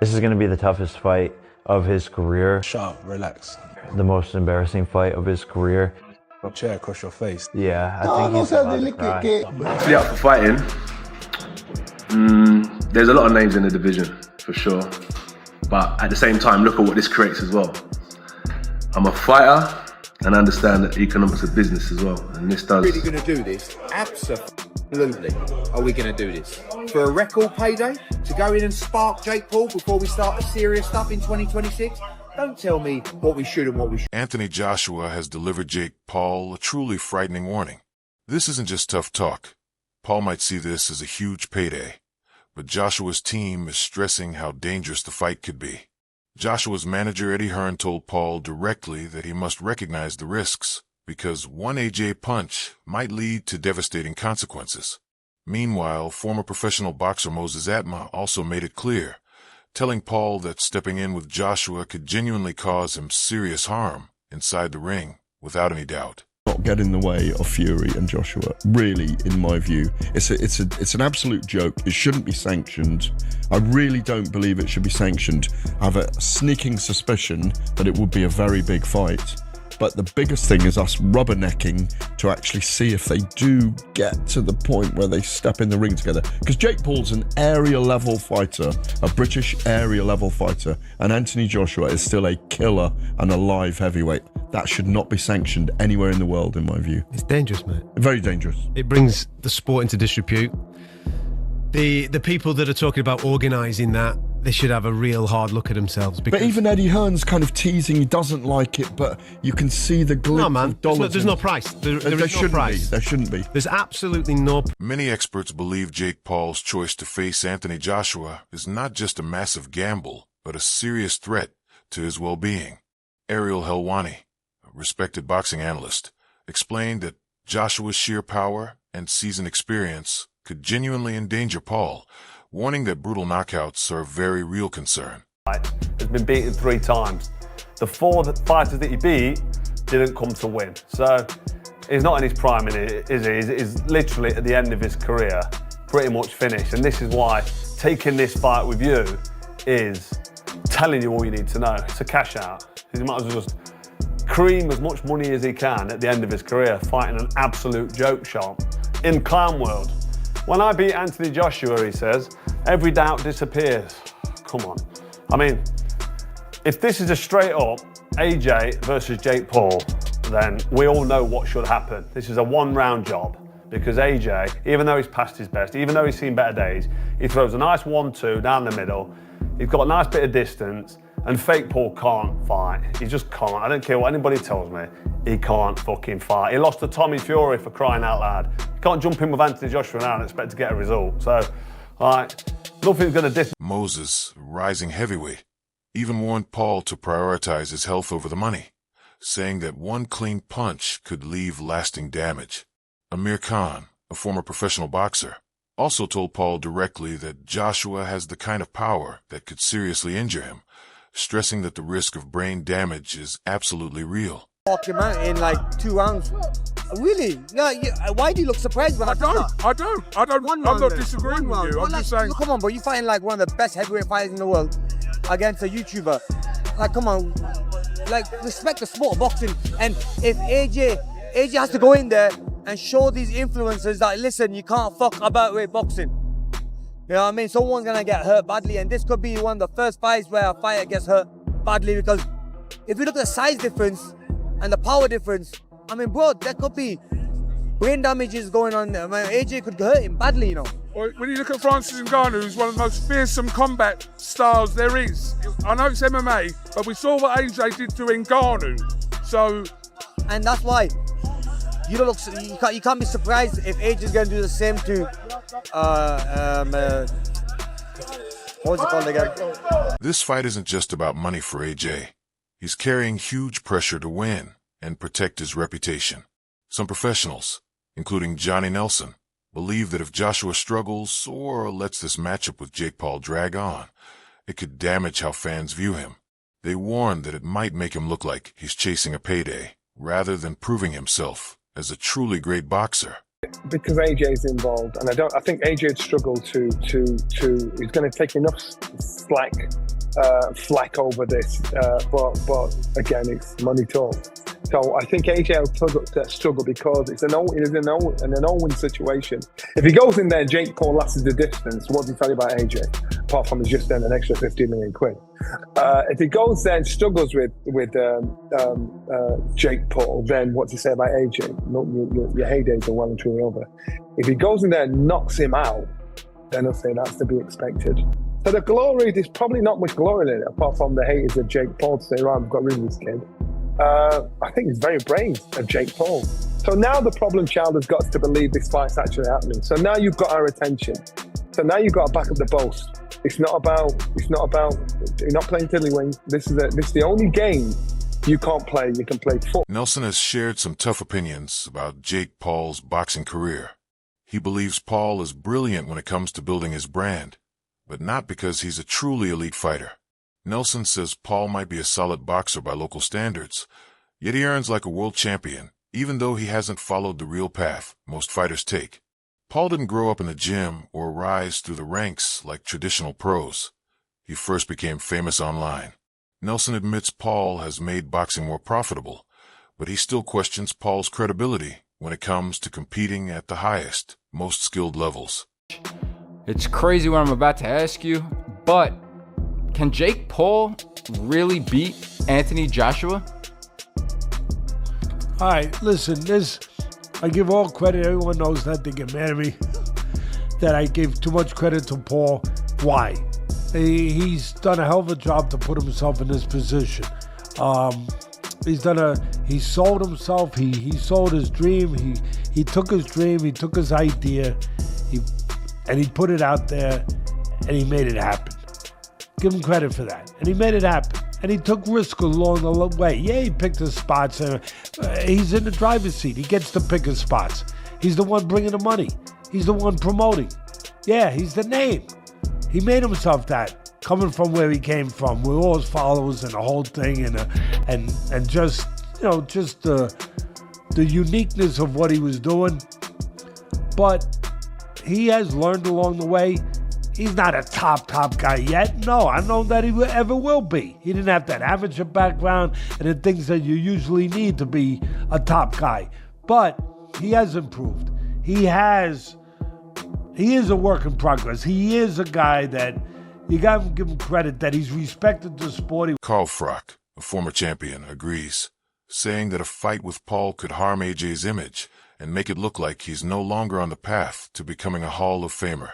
This is going to be the toughest fight of his career. Shut up, relax. The most embarrassing fight of his career. A chair across your face. Yeah, I think he's about to cry. To be up for fighting, there's a lot of names in the division, for sure. But at the same time, look at what this creates as well. I'm a fighter, and I understand that economics of business as well. And this does... Really going to do this? Absolutely. Are we going to do this? For a record payday? To go in and spark Jake Paul before we start the serious stuff in 2026? Don't tell me what we should and what we should. Anthony Joshua has delivered Jake Paul a truly frightening warning. This isn't just tough talk. Paul might see this as a huge payday, but Joshua's team is stressing how dangerous the fight could be. Joshua's manager Eddie Hearn told Paul directly that he must recognize the risks, because one AJ punch might lead to devastating consequences. Meanwhile, former professional boxer Moses Atma also made it clear, telling Paul that stepping in with Joshua could genuinely cause him serious harm inside the ring, without any doubt. Not get in the way of Fury and Joshua, really, in my view. It's an absolute joke. It shouldn't be sanctioned. I really don't believe it should be sanctioned. I have a sneaking suspicion that it would be a very big fight. But the biggest thing is us rubbernecking to actually see if they do get to the point where they step in the ring together. Because Jake Paul's an area level fighter, a British area level fighter, and Anthony Joshua is still a killer and a live heavyweight. That should not be sanctioned anywhere in the world, in my view. It's dangerous, mate. Very dangerous. It brings the sport into disrepute. The people that are talking about organising that, they should have a real hard look at themselves. But even Eddie Hearn's kind of teasing he doesn't like it, but you can see the glitz of dollars. There's no price. There is no price. There shouldn't be. There's absolutely no... Many experts believe Jake Paul's choice to face Anthony Joshua is not just a massive gamble, but a serious threat to his well-being. Ariel Helwani, a respected boxing analyst, explained that Joshua's sheer power and seasoned experience could genuinely endanger Paul, warning that brutal knockouts are a very real concern. Has been beaten 3 times. The 4 fighters that he beat didn't come to win. So he's not in his prime, is he? He's literally at the end of his career, pretty much finished. And this is why taking this fight with you is telling you all you need to know. It's a cash out. He might as well just cream as much money as he can at the end of his career, fighting an absolute joke shop in clown world. When I beat Anthony Joshua, he says, every doubt disappears. Come on. I mean, if this is a straight up AJ versus Jake Paul, then we all know what should happen. This is a 1-round job because AJ, even though he's past his best, even though he's seen better days, he throws a nice 1-2 down the middle. He's got a nice bit of distance, and fake Paul can't fight. He just can't. I don't care what anybody tells me. He can't fucking fight. He lost to Tommy Fury, for crying out loud. You can't jump in with Anthony Joshua now and expect to get a result. So, nothing's going to Moses, a rising heavyweight, even warned Paul to prioritize his health over the money, saying that one clean punch could leave lasting damage. Amir Khan, a former professional boxer, also told Paul directly that Joshua has the kind of power that could seriously injure him, stressing that the risk of brain damage is absolutely real. Walk him out in like 2 rounds. Really? No, why do you look surprised when I don't. I'm not disagreeing with you. I'm just saying. Come on, bro. You're fighting like one of the best heavyweight fighters in the world against a YouTuber. Like, come on. Like, respect the sport of boxing. And if AJ has to go in there and show these influencers that, listen, you can't fuck about with boxing. You know what I mean? Someone's going to get hurt badly. And this could be one of the first fights where a fighter gets hurt badly, because if you look at the size difference and the power difference, I mean, bro, there could be brain damages going on there. I mean, AJ could hurt him badly, you know. When you look at Francis Ngannou, who's one of the most fearsome combat styles there is. I know it's MMA, but we saw what AJ did to Ngannou. So, and that's why you don't look. You can't be surprised if AJ is going to do the same to what's it called again? This fight isn't just about money for AJ. He's carrying huge pressure to win and protect his reputation. Some professionals, including Johnny Nelson, believe that if Joshua struggles or lets this matchup with Jake Paul drag on, it could damage how fans view him. They warn that it might make him look like he's chasing a payday, rather than proving himself as a truly great boxer. Because AJ's involved, and I think AJ'd struggle to he's going to take enough slack flack over this, but again, it's money talks. So I think AJ will struggle because it's an Owen situation. If he goes in there, Jake Paul lasts the distance. What does he tell you about AJ? Apart from he's just earned an extra 15 million quid. If he goes there and struggles with Jake Paul, then what does he say about AJ? Your heydays are well and truly over. If he goes in there and knocks him out, then I'll say that's to be expected. So the glory, there's probably not much glory in it, apart from the haters of Jake Paul to say, right, I've got rid of this kid. I think it's very brave of Jake Paul. So now the problem child has got to believe this fight's actually happening. So now you've got our attention. So now you've got to back up the boast. It's not about, you're not playing tiddlywink. This is the only game you can't play. You can play football. Nelson has shared some tough opinions about Jake Paul's boxing career. He believes Paul is brilliant when it comes to building his brand, but not because he's a truly elite fighter. Nelson says Paul might be a solid boxer by local standards, yet he earns like a world champion, even though he hasn't followed the real path most fighters take. Paul didn't grow up in the gym or rise through the ranks like traditional pros. He first became famous online. Nelson admits Paul has made boxing more profitable, but he still questions Paul's credibility when it comes to competing at the highest, most skilled levels. It's crazy what I'm about to ask you, but can Jake Paul really beat Anthony Joshua? All right, listen, I give all credit. Everyone knows that. They get mad at me that I gave too much credit to Paul. Why? He's done a hell of a job to put himself in this position. He sold himself. He sold his dream. He took his dream. He took his idea. And he put it out there, and he made it happen. Give him credit for that. And he made it happen. And he took risk along the way. Yeah, he picked his spots. He's in the driver's seat. He gets to pick his spots. He's the one bringing the money. He's the one promoting. Yeah, he's the name. He made himself that, coming from where he came from, with all his followers and the whole thing, and just the uniqueness of what he was doing. But he has learned along the way. He's not a top guy yet. No, I don't know that he ever will be. He didn't have that amateur background and the things that you usually need to be a top guy. But he has improved. He is a work in progress. He is a guy that you got to give him credit that he's respected the sport. Carl Frock, a former champion, agrees, saying that a fight with Paul could harm AJ's image and make it look like he's no longer on the path to becoming a Hall of Famer.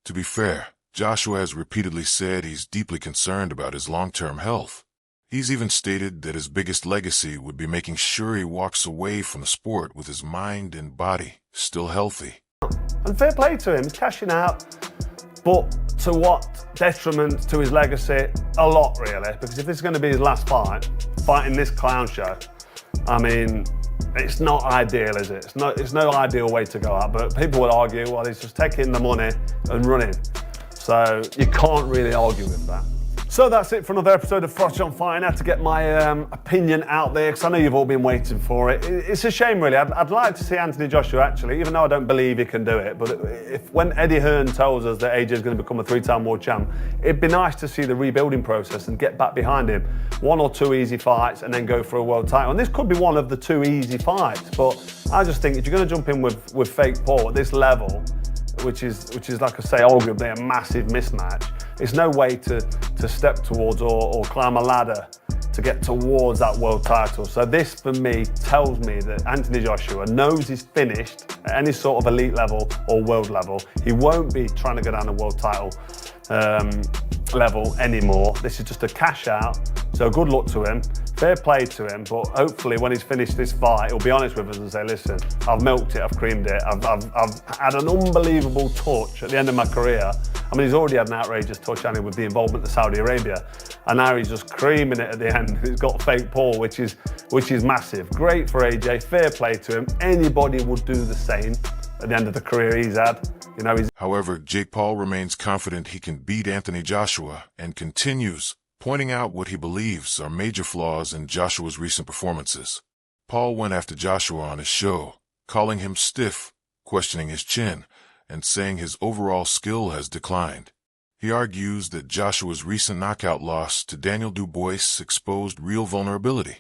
To be fair, Joshua has repeatedly said he's deeply concerned about his long-term health. He's even stated that his biggest legacy would be making sure he walks away from the sport with his mind and body still healthy. And fair play to him, he's cashing out, but to what detriment to his legacy? A lot, really, because if this is going to be his last fight, fighting this clown show, I mean, it's not ideal, is it? It's no ideal way to go out, but people would argue, well, he's just taking the money and running. So you can't really argue with that. So that's it for another episode of Frosh on Fire. I had to get my opinion out there because I know you've all been waiting for it. It's a shame, really. I'd like to see Anthony Joshua, actually, even though I don't believe he can do it. But when Eddie Hearn tells us that AJ is going to become a 3-time world champ, it'd be nice to see the rebuilding process and get back behind him. 1 or 2 easy fights and then go for a world title. And this could be one of the 2 easy fights. But I just think if you're going to jump in with fake Paul at this level, which is like I say, arguably a massive mismatch, it's no way to step towards or climb a ladder to get towards that world title. So this, for me, tells me that Anthony Joshua knows he's finished at any sort of elite level or world level. He won't be trying to go down a world title level anymore. This is just a cash out. So good luck to him. Fair play to him, but hopefully when he's finished this fight, he'll be honest with us and say, listen, I've milked it, I've creamed it, I've had an unbelievable touch at the end of my career. I mean, he's already had an outrageous touch, hasn't he, with the involvement of Saudi Arabia, and now he's just creaming it at the end. He's got fake Paul, which is massive. Great for AJ, fair play to him. Anybody would do the same at the end of the career he's had. You know, However, Jake Paul remains confident he can beat Anthony Joshua and continues pointing out what he believes are major flaws in Joshua's recent performances. Paul went after Joshua on his show, calling him stiff, questioning his chin, and saying his overall skill has declined. He argues that Joshua's recent knockout loss to Daniel Dubois exposed real vulnerability,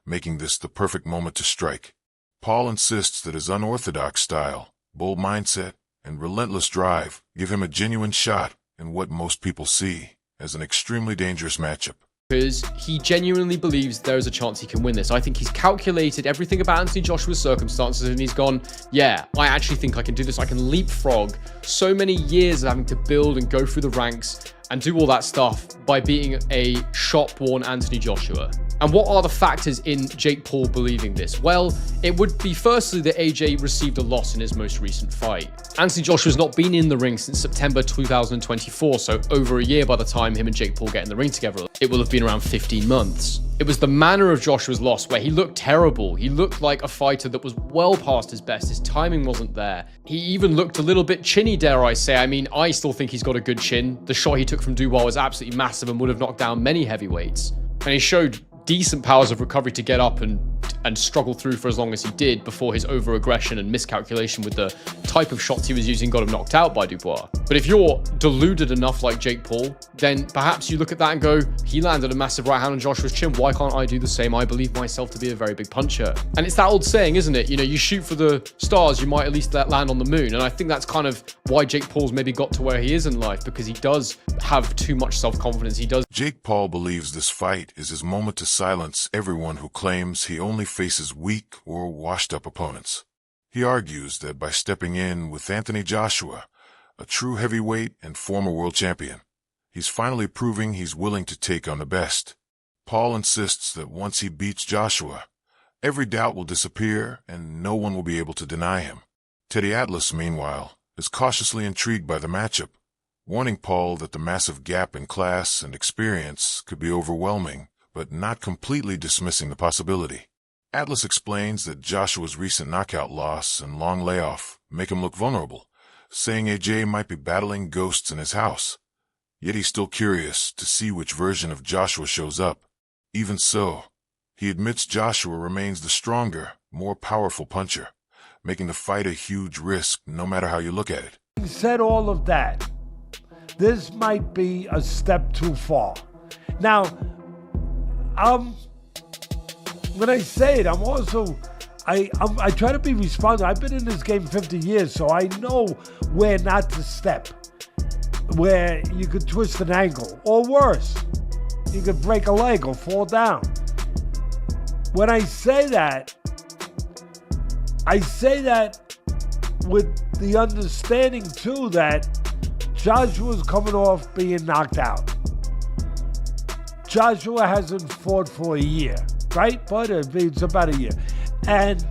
making this the perfect moment to strike. Paul insists that his unorthodox style, bold mindset, and relentless drive give him a genuine shot in what most people see as an extremely dangerous matchup. Because he genuinely believes there is a chance he can win this. I think he's calculated everything about Anthony Joshua's circumstances and he's gone, yeah, I actually think I can do this. I can leapfrog so many years of having to build and go through the ranks and do all that stuff by beating a shop-worn Anthony Joshua. And what are the factors in Jake Paul believing this? Well, it would be firstly that AJ received a loss in his most recent fight. Anthony Joshua's not been in the ring since September 2024, so over a year by the time him and Jake Paul get in the ring together. It will have been around 15 months. It was the manner of Joshua's loss where he looked terrible. He looked like a fighter that was well past his best. His timing wasn't there. He even looked a little bit chinny, dare I say. I mean, I still think he's got a good chin. The shot he took from Dubois was absolutely massive and would have knocked down many heavyweights. And he showed decent powers of recovery to get up and struggle through for as long as he did before his over-aggression and miscalculation with the type of shots he was using got him knocked out by Dubois. But if you're deluded enough like Jake Paul, then perhaps you look at that and go, he landed a massive right hand on Joshua's chin. Why can't I do the same? I believe myself to be a very big puncher. And it's that old saying, isn't it? You know, you shoot for the stars, you might at least land on the moon. And I think that's kind of why Jake Paul's maybe got to where he is in life, because he does have too much self-confidence. Jake Paul believes this fight is his moment to silence everyone who claims he only faces weak or washed-up opponents. He argues that by stepping in with Anthony Joshua, a true heavyweight and former world champion, he's finally proving he's willing to take on the best. Paul insists that once he beats Joshua, every doubt will disappear and no one will be able to deny him. Teddy Atlas, meanwhile, is cautiously intrigued by the matchup, warning Paul that the massive gap in class and experience could be overwhelming, but not completely dismissing the possibility. Atlas explains that Joshua's recent knockout loss and long layoff make him look vulnerable, saying AJ might be battling ghosts in his house. Yet he's still curious to see which version of Joshua shows up. Even so, he admits Joshua remains the stronger, more powerful puncher, making the fight a huge risk no matter how you look at it. Having said all of that, this might be a step too far. Now, when I say it, I'm also, I try to be responsible. I've been in this game 50 years, so I know where not to step, where you could twist an ankle, or worse, you could break a leg or fall down. When I say that with the understanding, too, that Joshua's coming off being knocked out. Joshua hasn't fought for a year, right? But it's about a year. And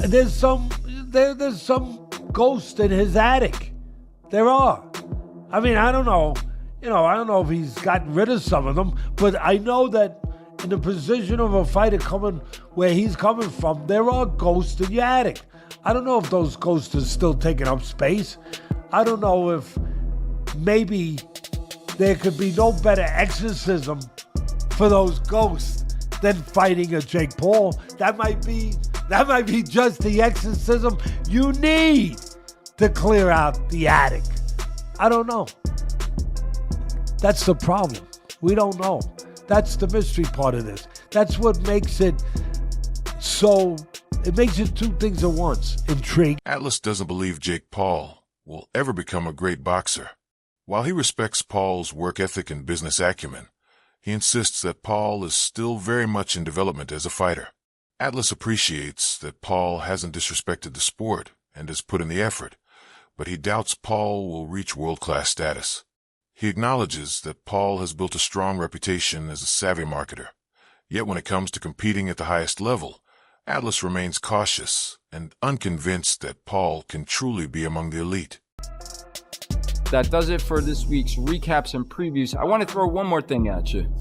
there's some ghost in his attic. There are. I mean, I don't know. I don't know if he's gotten rid of some of them, but I know that in the position of a fighter coming where he's coming from, there are ghosts in your attic. I don't know if those ghosts are still taking up space. I don't know if maybe there could be no better exorcism for those ghosts than fighting a Jake Paul. That might be just the exorcism you need to clear out the attic. I don't know. That's the problem. We don't know. That's the mystery part of this. That's what makes it so. It makes it two things at once. Intrigue. Atlas doesn't believe Jake Paul will ever become a great boxer. While he respects Paul's work ethic and business acumen, he insists that Paul is still very much in development as a fighter. Atlas appreciates that Paul hasn't disrespected the sport and has put in the effort, but he doubts Paul will reach world-class status. He acknowledges that Paul has built a strong reputation as a savvy marketer, yet when it comes to competing at the highest level, Atlas remains cautious and unconvinced that Paul can truly be among the elite. That does it for this week's recaps and previews. I want to throw one more thing at you,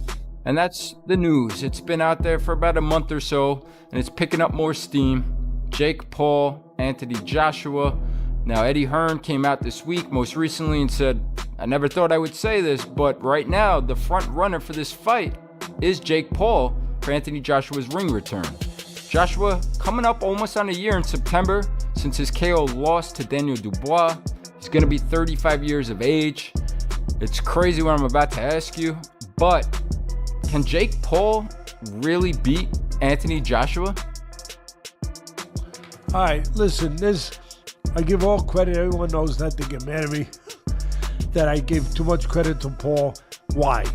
and that's the news. It's been out there for about a month or so, and it's picking up more steam. Jake Paul, Anthony Joshua. Now, Eddie Hearn came out this week most recently and said, I never thought I would say this, but right now, the front runner for this fight is Jake Paul for Anthony Joshua's ring return. Joshua coming up almost on a year in September since his KO loss to Daniel Dubois. He's going to be 35 years of age. It's crazy what I'm about to ask you, but can Jake Paul really beat Anthony Joshua? All right, listen, I give all credit. Everyone knows that. They get mad at me that I give too much credit to Paul. Why?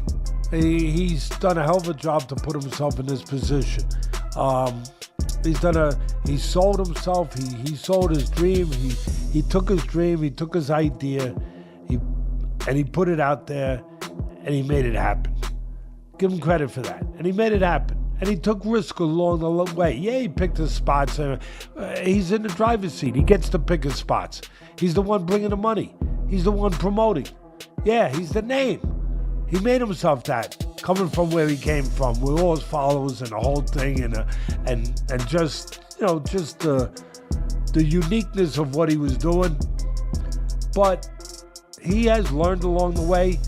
He's done a hell of a job to put himself in this position. He sold himself. He sold his dream. He took his dream. He took his idea. And he put it out there, and he made it happen. Give him credit for that. And he made it happen. And he took risk along the way. Yeah, he picked his spots. He's in the driver's seat. He gets to pick his spots. He's the one bringing the money. He's the one promoting. Yeah, he's the name. He made himself that, coming from where he came from, with all his followers and the whole thing, and just the uniqueness of what he was doing. But he has learned along the way.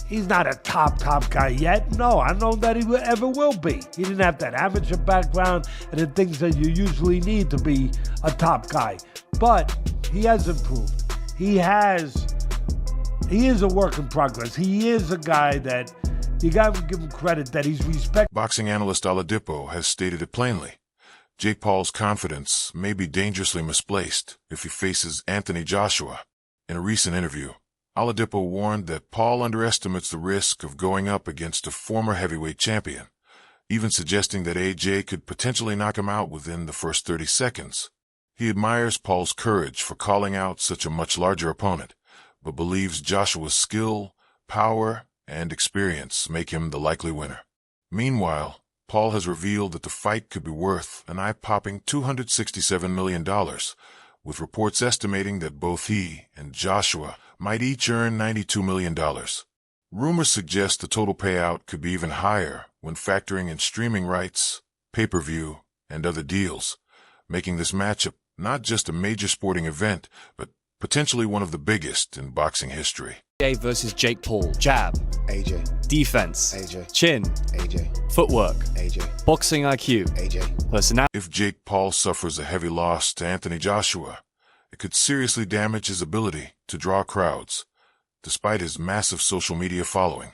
He's not a top guy yet. No, I don't know that he ever will be. He didn't have that amateur background and the things that you usually need to be a top guy. But he has improved. He is a work in progress. He is a guy that you got to give him credit that he's respected. Boxing analyst Oladipo has stated it plainly. Jake Paul's confidence may be dangerously misplaced if he faces Anthony Joshua. In a recent interview, Oladipo warned that Paul underestimates the risk of going up against a former heavyweight champion, even suggesting that AJ could potentially knock him out within the first 30 seconds. He admires Paul's courage for calling out such a much larger opponent, but believes Joshua's skill, power, and experience make him the likely winner. Meanwhile, Paul has revealed that the fight could be worth an eye-popping $267 million, with reports estimating that both he and Joshua might each earn $92 million. Rumors suggest the total payout could be even higher when factoring in streaming rights, pay-per-view, and other deals, making this matchup not just a major sporting event, but potentially one of the biggest in boxing history. AJ versus Jake Paul. Jab. AJ. Defense. AJ. Chin. AJ. Footwork. AJ. Boxing IQ. AJ. Personality. If Jake Paul suffers a heavy loss to Anthony Joshua, it could seriously damage his ability to draw crowds. Despite his massive social media following,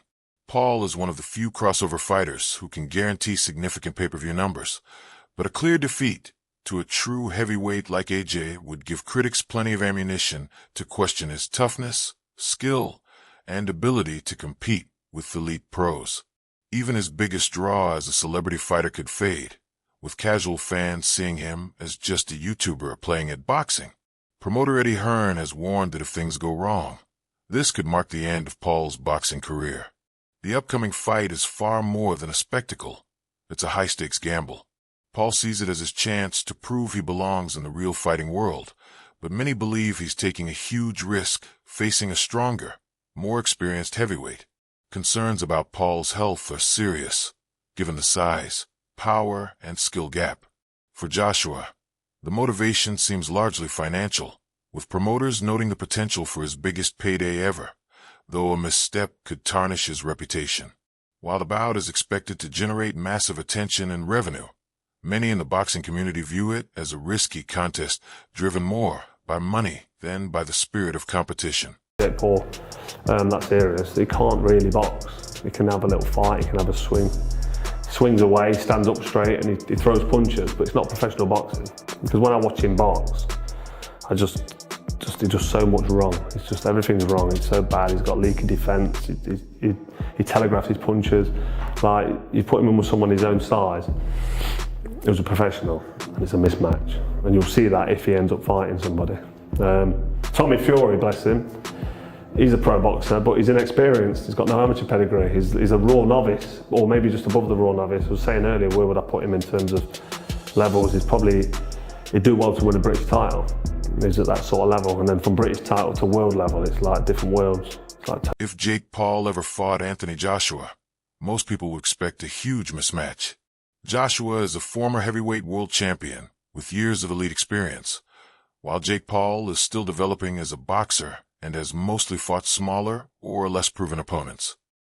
Paul is one of the few crossover fighters who can guarantee significant pay-per-view numbers, but a clear defeat to a true heavyweight like AJ would give critics plenty of ammunition to question his toughness, skill, and ability to compete with elite pros. Even his biggest draw as a celebrity fighter could fade, with casual fans seeing him as just a YouTuber playing at boxing. Promoter Eddie Hearn has warned that if things go wrong, this could mark the end of Paul's boxing career. The upcoming fight is far more than a spectacle. It's a high-stakes gamble. Paul sees it as his chance to prove he belongs in the real fighting world, but many believe he's taking a huge risk facing a stronger, more experienced heavyweight. Concerns about Paul's health are serious, given the size, power, and skill gap. For Joshua, the motivation seems largely financial, with promoters noting the potential for his biggest payday ever, though a misstep could tarnish his reputation. While the bout is expected to generate massive attention and revenue, many in the boxing community view it as a risky contest driven more by money than by the spirit of competition. Jake Paul, that's serious. He can't really box. He can have a little fight, he can have a swing. He swings away, stands up straight, and he throws punches, but it's not professional boxing. Because when I watch him box, he does so much wrong. It's just everything's wrong. It's so bad. He's got leaky defence. He telegraphs his punches. Like, you put him in with someone his own size, it was a professional, and it's a mismatch. And you'll see that if he ends up fighting somebody. Tommy Fury, bless him, he's a pro boxer, but he's inexperienced. He's got no amateur pedigree. He's a raw novice, or maybe just above the raw novice. I was saying earlier, where would I put him in terms of levels? He'd do well to win a British title. He's at that sort of level, and then from British title to world level, it's like different worlds. If Jake Paul ever fought Anthony Joshua, most people would expect a huge mismatch. Joshua is a former heavyweight world champion with years of elite experience, while Jake Paul is still developing as a boxer and has mostly fought smaller or less proven opponents.